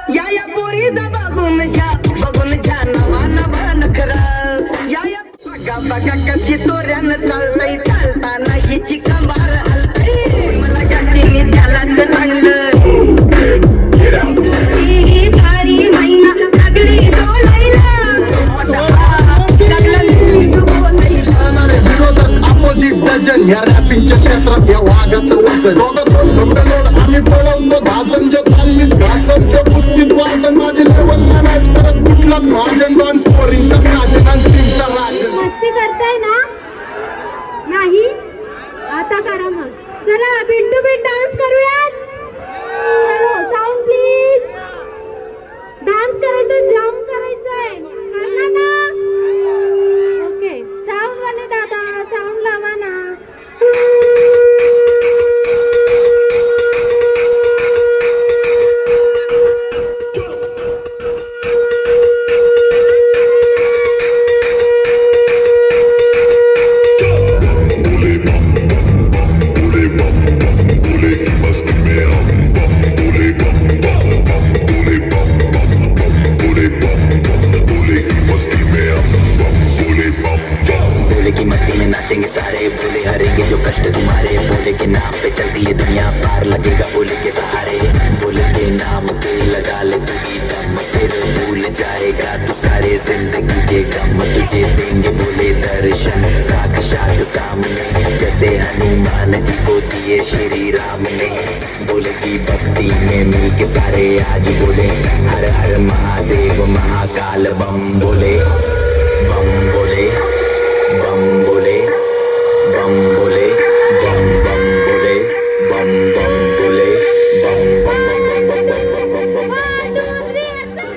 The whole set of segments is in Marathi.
या पोरीचा बघून छा नवा नवा नखरा या बघा बघा कशी तोऱ्यानं चालतय चालताना हिची कमाल हलतय मला गाचीने त्यालाच चांगलं भारी महिना लागली डोलायला अपोजिट डझन ह्या रॅपिंगच्या क्षेत्रात या वाघाचं वचन दोघं आम्ही पळवतो धाजनच्या तालमीत घासांच्या कुस्तीत वाजन माझी लेवल मॅच करत कुठलाच महाजन दोन पोरींचा साजन आणि स्त्रीचा राजन मस्ती करताय ना नाही आता करा मग चला बिन टू बिन डान्स करूयात चलो साऊंड प्लीज डान्स करायचं जम्प करायचंय करणार ना ओके साऊंड वाले दादा साऊंड लावा ना नाचेंगे सारे बोले हरेंगे जो कष्ट तुम्हारे बोले के नाम पे चलती है दुनिया पार लगेगा बोले के सहारे बोले के नाम के लगा ले तू दम फिर भूल जाएगा तू सारे जिंदगी के गम तुझे देंगे बोले दर्शन साक्षात सामने जैसे हनुमान जी को दिए श्री राम ने बोले की भक्ति में मिल के सारे आज बोले हर हर महादेव महाकाल बम बोले बम बोले बम बोले बम बोले बम बम बोले बम बम बोले बम बम बम बम बम बम बम बम बोले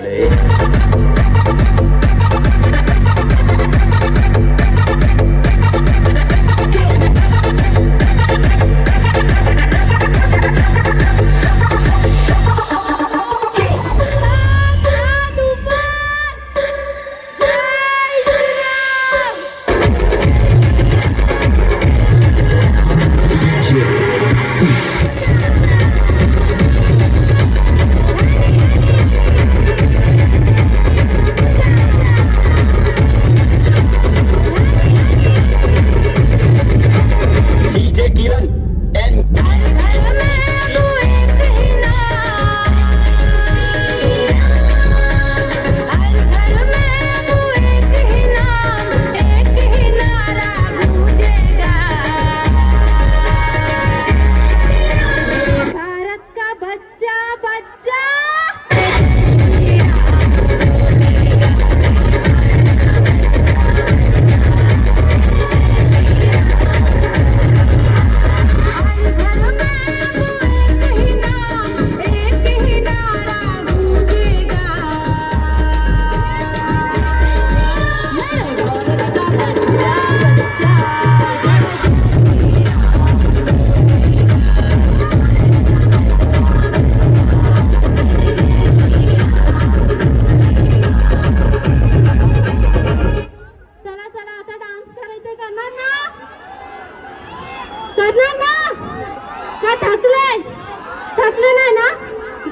थकले नाही ना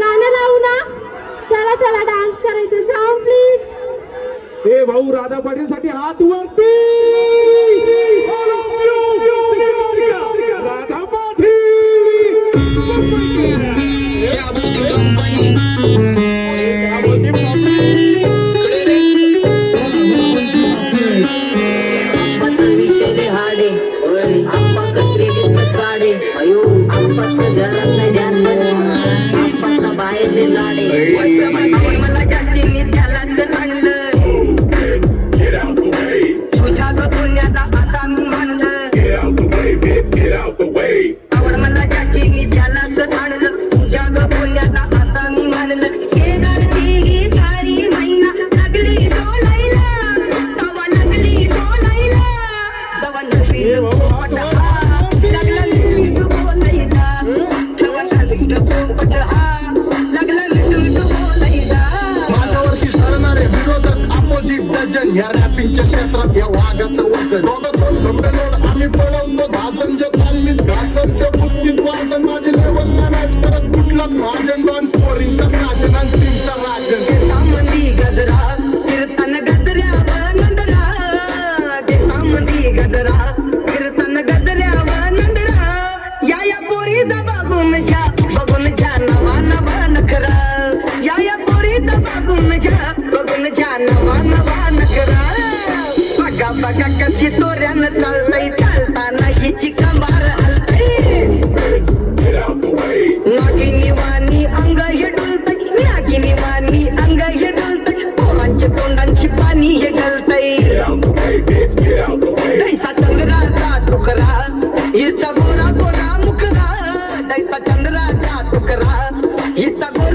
गाणं लावू ना चला चला डान्स करायचं साऊंड प्लीज ए भाऊ राधा पाटील साठी हात वरती राधा पाटील विषय हाडे आप्पा कत्रीच काढे आप्पाचं घरात नाही ध्यान आप्पाचा बाहेरले लाडे मला गाचीने त्यालाच चांगलं तुझ्या पुण्याचा आता मी म्हणलं आवड मला गाचीने त्यालाच चांगलं तुझ्या पुण्याचा आता मी म्हणलं शेजारची तारी महिना लागली डोलायला तवा लागली डोलायला तवा नवीन लागला नवीन बोलायला तवा नवीन पोपट लागला नवीन बोलायला माझ्यावरती सरणारे विरोधक अपोजिट डझन ह्या रॅपिंगच्या क्षेत्रात या वाघाचं वचन दोघं आम्ही पळवतो धाजनच्या तालमीत घासांच्या कुस्तीत वाजन माझी लेवल मॅच करत कुठलाच महाजन दोन पोरींचा साजन आणि स्त्रीचा गोरा गोरा मुखरा जैसा चंद्राचा तुकरा इथं गोरा